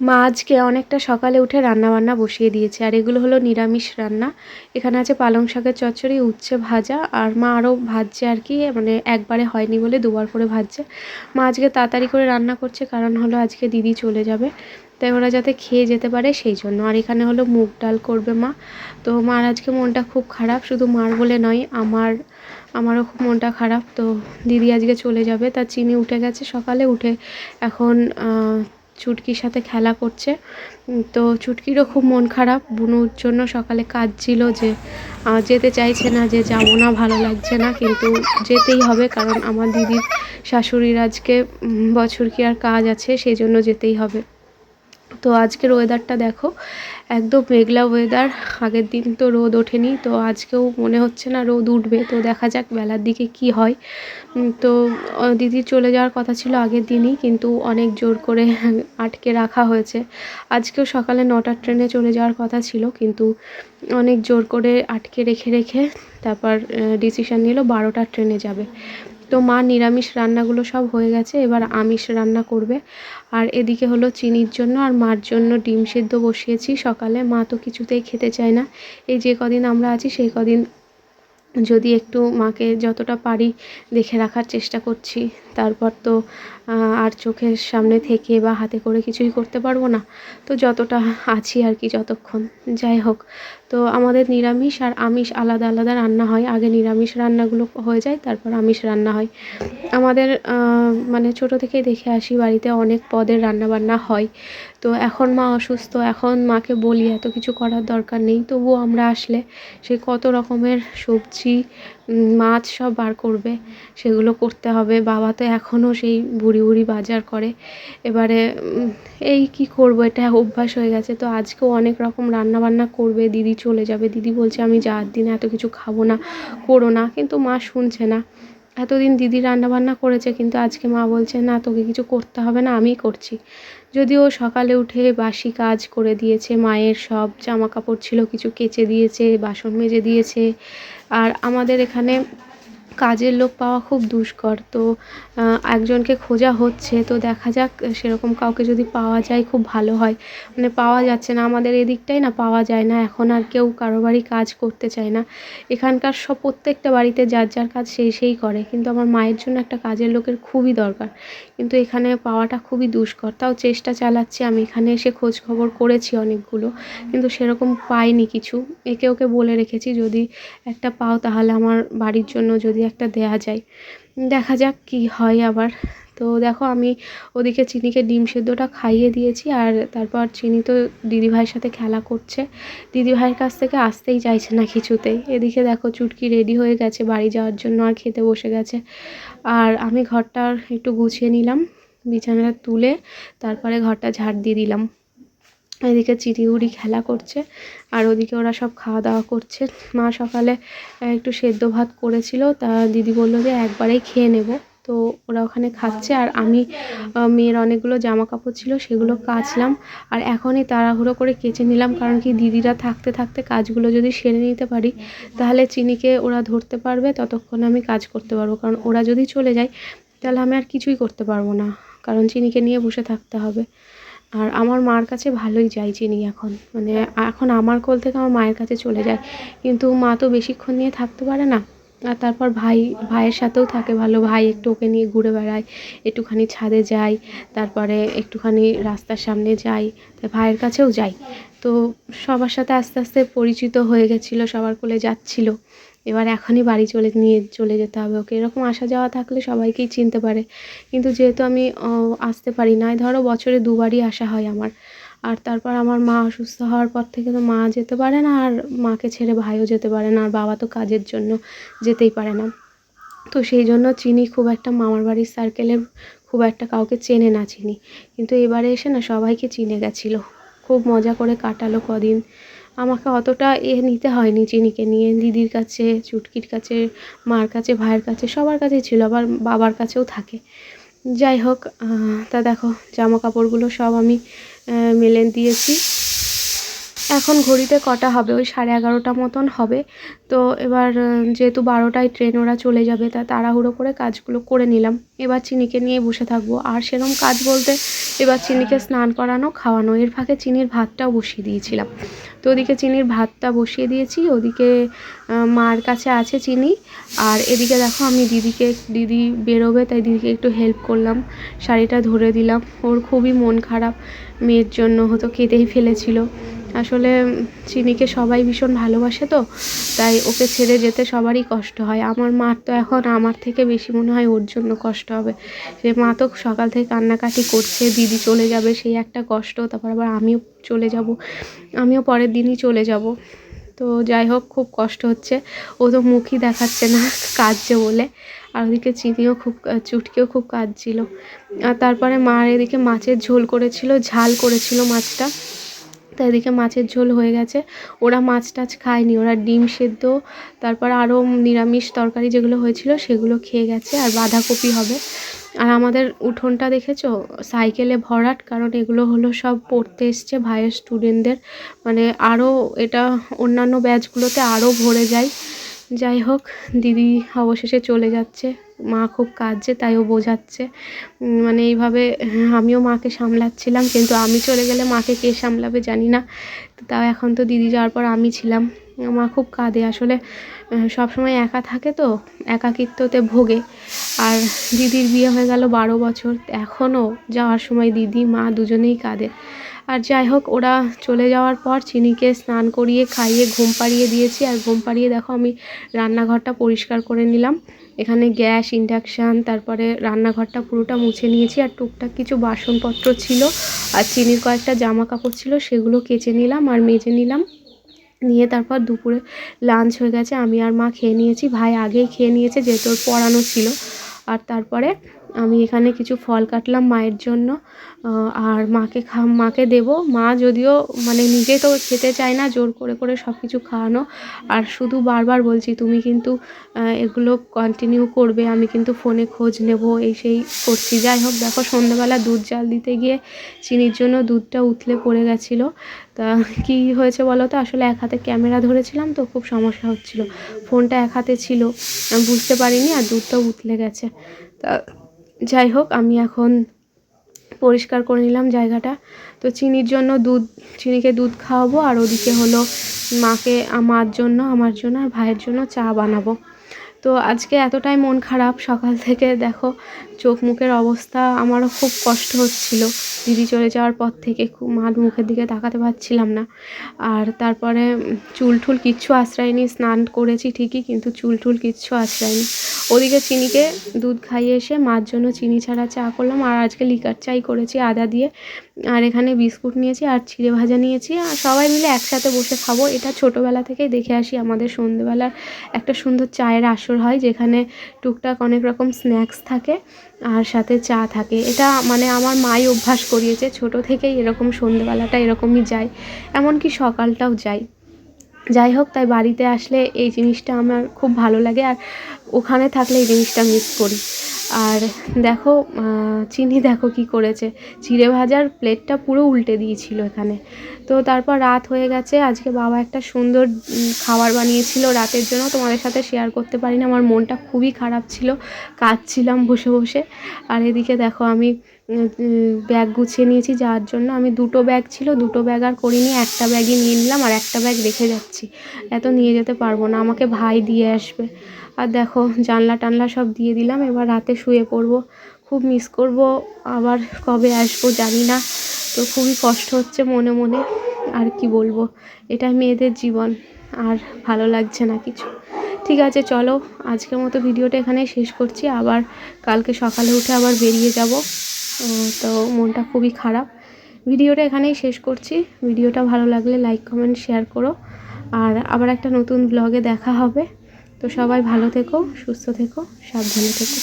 মা আজকে অনেকটা সকালে উঠে রান্নাবান্না বসিয়ে দিয়েছে, আর এগুলো হলো নিরামিষ রান্না। এখানে আছে পালং শাকের চচ্চড়ি, উচ্ছে ভাজা, আর মা আরও ভাজছে আর কি, মানে একবারে হয়নি বলে দুবার করে ভাজছে। মা আজকে তাড়াতাড়ি করে রান্না করছে, কারণ হলো আজকে দিদি চলে যাবে, তাই ওরা যাতে খেয়ে যেতে পারে সেই জন্য। আর এখানে হলো মুগ ডাল করবে মা। তো মার আজকে মনটা খুব খারাপ, শুধু মার বলে নয়, আমারও খুব মনটা খারাপ। তো দিদি আজকে চলে যাবে, তার চিনি উঠে গেছে সকালে উঠে, এখন চুটকির সাথে খেলা করছে। তো চুটকিরও খুব মন খারাপ, বুনুর জন্য সকালে কাজ ছিল, যে যেতে চাইছে না, যে যাবো না, ভালো লাগছে না, কিন্তু যেতেই হবে, কারণ আমার দিদির শাশুড়ির আজকে বছর কি আর কাজ আছে, সেই জন্য যেতেই হবে। তো আজকের ওয়েদারটা দেখো, একদম মেঘলা ওয়েদার। আগের দিন তো রোদ ওঠেনি, তো আজকেও মনে হচ্ছে না রোদ উঠবে, তো দেখা যাক বেলার দিকে কি হয়। তো দিদির চলে যাওয়ার কথা ছিল আগের দিনই, কিন্তু অনেক জোর করে আটকে রাখা হয়েছে। আজকেও সকালে 9টার ট্রেনে চলে যাওয়ার কথা ছিল, কিন্তু অনেক জোর করে আটকে রেখে রেখে তারপর ডিসিশান নিল 12টার ট্রেনে যাবে। তো মা নিরামিষ রান্নাগুলো সব হয়ে গেছে, এবার আমিষ রান্না করবে। আর এদিকে হলো চিনির জন্য আর মার জন্য ডিম সেদ্ধ বসিয়েছি সকালে। মা তো কিছুতেই খেতে চায় না, এই যে কদিন আমরা আছি সেই কদিন যদি একটু মাকে যতটা পারি দেখে রাখার চেষ্টা করছি। তারপর তো আর চোখের সামনে থেকে বা হাতে করে কিছুই করতে পারবো না, তো যতটা আছি আর কি যতক্ষণ। যাই হোক, তো আমাদের নিরামিষ আর আমিষ আলাদা আলাদা রান্না হয়, আগে নিরামিষ রান্নাগুলো হয়ে যায়, তারপর আমিষ রান্না হয়। আমাদের মানে ছোটো থেকেই দেখে আসি বাড়িতে অনেক পদের রান্নাবান্না হয়। তো এখন মা অসুস্থ, এখন মাকে বলি এত কিছু করার দরকার নেই, তবুও আমরা আসলে সে কত রকমের সবজি মাছ সব বার করবে, সেগুলো করতে হবে। বাবা তো এখনও সেই ভুড়ি ভুড়ি বাজার করে। এবারে এই কি করব, এটা অভ্যাস হয়ে গেছে। তো আজকেও অনেক রকম রান্না বান্না করবে, দিদি চলে যাবে। দিদি বলছে আমি যাওয়ার দিনে এত কিছু খাবো না, করো না, কিন্তু মা শুনছে না। এতদিন দিদি রান্নাবান্না করেছে, কিন্তু আজকে মা বলছে না, তোকে কিছু করতে হবে না, আমিই করছি। যদিও সকালে উঠে বাসি কাজ করে দিয়েছে, মায়ের সব জামা কাপড় ছিল কিছু কেচে দিয়েছে, বাসন মেজে দিয়েছে। আর আমাদের এখানে কাজের লোক পাওয়া খুব দুষ্কর, তো একজনকে খোঁজা হচ্ছে। তো দেখা যাক, সেরকম কাউকে যদি পাওয়া যায় খুব ভালো হয়। মানে পাওয়া যাচ্ছে না আমাদের এদিকটায়, না পাওয়া যায় না এখন, আর কেউ কারো বাড়ি কাজ করতে চায় না। এখানকার সব প্রত্যেকটা বাড়িতে যার যার কাজ সেই করে, কিন্তু আমার মায়ের জন্য একটা কাজের লোকের খুবই দরকার, কিন্তু এখানে পাওয়াটা খুবই দুষ্কর। তাও চেষ্টা চালাচ্ছি, আমি এখানে এসে খোঁজ খবর করেছি অনেকগুলো, কিন্তু সেরকম পাইনি কিছু। একে ওকে বলে রেখেছি যদি একটা পাও তাহলে আমার বাড়ির জন্য যদি একটা দেয়া যায়, দেখা যাক কি হয় আবার। তো দেখো, আমি ওদিকে চিনিকে ডিম সেদ্ধটা খাইয়ে দিয়েছি, আর তারপর চিনি তো দিদিভাইয়ের সাথে খেলা করছে, দিদিভাইয়ের কাছ থেকে আসতেই চাইছে না কিছুতেই। এদিকে দেখো চুটকি রেডি হয়ে গেছে বাড়ি যাওয়ার জন্য, আর খেতে বসে গেছে। আর আমি ঘরটা একটু গুছিয়ে নিলাম, বিছানাটা তুলে তারপরে ঘরটা ঝাড় দিয়ে দিলাম। এদিকে চিড়িউড়ি খেলা করছে, আর ওদিকে ওরা সব খাওয়া দাওয়া করছে। মা সকালে একটু সেদ্ধ ভাত করেছিল, তা দিদি বললো যে একবারেই খেয়ে নেব। তো ওরা ওখানে খাচ্ছে, আর আমি মেয়ের অনেকগুলো জামা কাপড় ছিল সেগুলো কাচলাম, আর এখনই তাড়াহুড়ো করে কেচে নিলাম, কারণ কি দিদিরা থাকতে থাকতে কাজগুলো যদি সেরে নিতে পারি তাহলে চিনিকে ওরা ধরতে পারবে, ততক্ষণে আমি কাজ করতে পারবো। কারণ ওরা যদি চলে যায় তাহলে আমি আর কিছুই করতে পারবো না, কারণ চিনিকে নিয়ে বসে থাকতে হবে। আর আমার মার কাছে ভালোই যায় চিনি এখন, মানে এখন আমার কোল থেকে আমার মায়ের কাছে চলে যায়, কিন্তু মা তো বেশিক্ষণ নিয়ে থাকতে পারে না। আর তারপর ভাইয়ের সাথেও থাকে ভালো, ভাই একটু ওকে নিয়ে ঘুরে বেড়ায়, একটুখানি ছাদে যায়, তারপরে একটুখানি রাস্তার সামনে যাই, তাই ভাইয়ের কাছেও যাই। তো সবার সাথে আস্তে আস্তে পরিচিত হয়ে গেছিলো, সবার কোলে যাচ্ছিলো। এবার এখনই বাড়ি নিয়ে চলে যেতে হবে ওকে। এরকম আসা যাওয়া থাকলে সবাইকেই চিনতে পারে, কিন্তু যেহেতু আমি আসতে পারি না, ধরো বছরে দুবারই আসা হয় আমার। আর তারপর আমার মা অসুস্থ হওয়ার পর থেকে তো মা যেতে পারে না, আর মাকে ছেড়ে ভাইও যেতে পারে না, আর বাবা তো কাজের জন্য যেতেই পারে না। তো সেই জন্য চিনি খুব একটা মামার বাড়ির সার্কেলের খুব একটা কাউকে চেনে না চিনি, কিন্তু এবারে এসে না সবাইকে চিনে গেছিলো, খুব মজা করে কাটালো কদিন। আমাকে অতটা নিতে হয়নি চিনিকে নিয়ে, দিদির কাছে, চুটকির কাছে, মার কাছে, ভাইয়ের কাছে, সবার কাছেই ছিল, আবার বাবার কাছেও থাকে। যাই হোক, তা দেখো জামা কাপড়গুলো সব আমি মেলে দিয়েছি। এখন ঘড়িতে কটা হবে, ওই 11:30 মতন হবে। তো এবার যেহেতু 12টায় ট্রেন ওরা চলে যাবে, তা তাড়াহুড়ো করে কাজগুলো করে নিলাম। এবার চিনিকে নিয়ে বসে থাকবো। আর সেরকম কাজ বলতে এবার চিনিকে স্নান করানো, খাওয়ানো, এর ফাঁকে চিনির ভাতটাও বসিয়ে দিয়েছিলাম। তো ওদিকে চিনির ভাতটা বসিয়ে দিয়েছি, ওদিকে মার কাছে আছে চিনি। আর এদিকে দেখো আমি দিদি বেরোবে তাই দিদিকে একটু হেল্প করলাম, শাড়িটা ধরে দিলাম। ওর খুবই মন খারাপ মেয়ের জন্য, হয়তো কেঁদেই ফেলেছিল। আসলে চিনিকে সবাই ভীষণ ভালোবাসে, তো তাই ওকে ছেড়ে যেতে সবারই কষ্ট হয়। আমার মার তো এখন আমার থেকে বেশি মনে হয় ওর জন্য কষ্ট হবে। সে মা তো সকাল থেকে কান্নাকাটি করছে, দিদি চলে যাবে সেই একটা কষ্ট, তারপর আবার আমিও চলে যাব, আমিও পরের দিনই চলে যাব। তো যাই হোক, খুব কষ্ট হচ্ছে। ও তো মুখই দেখাচ্ছে না কাঁদছে বলে। আর ওদিকে চিনিও খুব চুটকিও খুব কাঁদছিল। আর তারপরে মা এদিকে মাছের ঝোল করেছিল, ঝাল করেছিল মাছটা। তো এদিকে মাছের ঝোল হয়ে গেছে। ওরা মাছ টাছ খায়নি, ওরা ডিম সেদ্ধ, তারপর আরও নিরামিষ তরকারি যেগুলো হয়েছিল সেগুলো খেয়ে গেছে। আর বাঁধাকপি হবে। আর আমাদের উঠোনটা দেখেছো সাইকেলে ভরাট, কারণ এগুলো হলো সব পড়তে এসছে ভাইয়ের স্টুডেন্টদের। মানে আরও এটা অন্যান্য ব্যাচগুলোতে আরও ভরে যায়। যাই হোক, দিদি অবশেষে চলে যাচ্ছে। মা খুব কাঁদছে, তাই ও বোঝাচ্ছে। মানে এইভাবে আমিও মাকে সামলাচ্ছিলাম, কিন্তু আমি চলে গেলে মাকে কে সামলাবে জানি না। তাও এখন তো দিদি যাওয়ার পর আমি ছিলাম। মা খুব কাঁদে আসলে, সবসময় একা থাকে তো, একাকিত্বতে ভোগে। আর দিদির বিয়ে হয়ে গেল 12 বছর, এখনও যাওয়ার সময় দিদি মা দুজনেই কাঁদে। আর যাই হোক, ওরা চলে যাওয়ার পর চিনিকে স্নান করিয়ে খাইয়ে ঘুম পাড়িয়ে দিয়েছি। আর ঘুম পাড়িয়ে দেখো আমি রান্নাঘরটা পরিষ্কার করে নিলাম। এখানে গ্যাস, ইন্ডাকশান, তারপরে রান্নাঘরটা পুরোটা মুছে নিয়েছি। আর টুকটাক কিছু বাসনপত্র ছিল, আর চিনির কয়েকটা জামা কাপড় ছিল, সেগুলো কেচে নিলাম আর মেজে নিলাম। নিয়ে তারপর দুপুরে লাঞ্চ হয়ে গেছে, আমি আর মা খেয়ে নিয়েছি। ভাই আগেই খেয়ে নিয়েছে যেহেতু ওর পড়ানো ছিল। আর তারপরে আমি এখানে কিছু ফল কাটলাম মায়ের জন্য, আর মাকে দেবো। মা যদিও মানে নিজে তো খেতে চায় না, জোর করে করে সব কিছু খাওয়ানো। আর শুধু বারবার বলছি তুমি কিন্তু এগুলো কন্টিনিউ করবে, আমি কিন্তু ফোনে খোঁজ নেব, এই সেই করছি। যাই হোক, দেখো সন্ধ্যেবেলা দুধ জাল দিতে গিয়ে চিনির জন্য দুধটা উতলে পড়ে গেছিলো। তা কী হয়েছে বলো তো, আসলে এক হাতে ক্যামেরা ধরেছিলাম তো খুব সমস্যা হচ্ছিলো, ফোনটা এক হাতে ছিল, আমি বুঝতে পারিনি আর দুধটা উতলে গেছে। তা যাই হোক, আমি এখন পরিষ্কার করে নিলাম জায়গাটা। তো চিনিকে দুধ খাওয়াবো, আর ওদিকে হলো মার জন্য, আমার জন্য আর ভাইয়ের জন্য চা বানাবো। তো আজকে এতটাই মন খারাপ, সকাল থেকে দেখো চোখ মুখের অবস্থা, আমারও খুব কষ্ট হচ্ছিল দিদি চলে যাওয়ার পর থেকে, খুব মার মুখের দিকে তাকাতে পারছিলাম না। আর তারপরে চুল টুল কিচ্ছু আঁচড়ায়নি, স্নান করেছি ঠিকই, কিন্তু চুল টুল কিচ্ছু আঁচড়ায়নি। ওদিকে চিনিকে দুধ খাইয়ে এসে মার জন্য চিনি ছাড়া চা করলাম, আর আজকে লিকার চাই করেছি আদা দিয়ে। আর এখানে বিস্কুট নিয়েছি আর চিড়ে ভাজা নিয়েছি, আর সবাই মিলে একসাথে বসে খাবো। এটা ছোটোবেলা থেকেই দেখে আসি, আমাদের সন্ধ্যেবেলার একটা সুন্দর চায়ের আসর হয়, যেখানে টুকটাক অনেক রকম স্ন্যাক্স থাকে আর সাথে চা থাকে। এটা মানে আমার মাই অভ্যাস করিয়েছে, ছোটো থেকেই এরকম সন্ধ্যেবেলাটা এরকমই যায়, এমনকি সকালটাও যায়। যাই হোক, তাই বাড়িতে আসলে এই জিনিসটা আমার খুব ভালো লাগে, আর ওখানে থাকলে এই জিনিসটা মিস করি। আর দেখো চিনি দেখো কি করেছে, চিড়ে ভাজার প্লেটটা পুরো উল্টে দিয়েছিল এখানে। তো তারপর রাত হয়ে গেছে, আজকে বাবা একটা সুন্দর খাবার বানিয়েছিল রাতের জন্য, তোমাদের সাথে শেয়ার করতে পারিনি, আমার মনটা খুবই খারাপ ছিল, কাঁদছিলাম বসে বসে। আর এদিকে দেখো আমি ব্যাগ গুছিয়ে নিয়েছি যাওয়ার জন্য। আমি 2টো ব্যাগ ছিল, 2টো ব্যাগ আর করিনি, একটা ব্যাগই নিয়ে নিলাম, আর একটা ব্যাগ রেখে যাচ্ছি, এত নিয়ে যেতে পারবো না, আমাকে ভাই দিয়ে আসবে। আর দেখো জানলা টানলা সব দিয়ে দিলাম, এবার রাতে শুয়ে পড়বো। খুব মিস করব, আবার কবে আসবো জানি না। তো খুবই কষ্ট হচ্ছে মনে মনে, আর কি বলবো, এটাই মেয়েদের জীবন, আর ভালো লাগছে না কিছু। ঠিক আছে, চলো আজকের মতো ভিডিওটা এখানেই শেষ করছি, আবার কালকে সকালে উঠে আবার বেরিয়ে যাব। তো মনটা খুবই খারাপ। ভিডিওটা এখানেই শেষ করছি। ভিডিওটা ভালো লাগলে লাইক কমেন্ট শেয়ার করো, আর আবার একটা নতুন ব্লগে দেখা হবে। তো সবাই ভালো থেকো, সুস্থ থেকো, সাবধানে থেকো।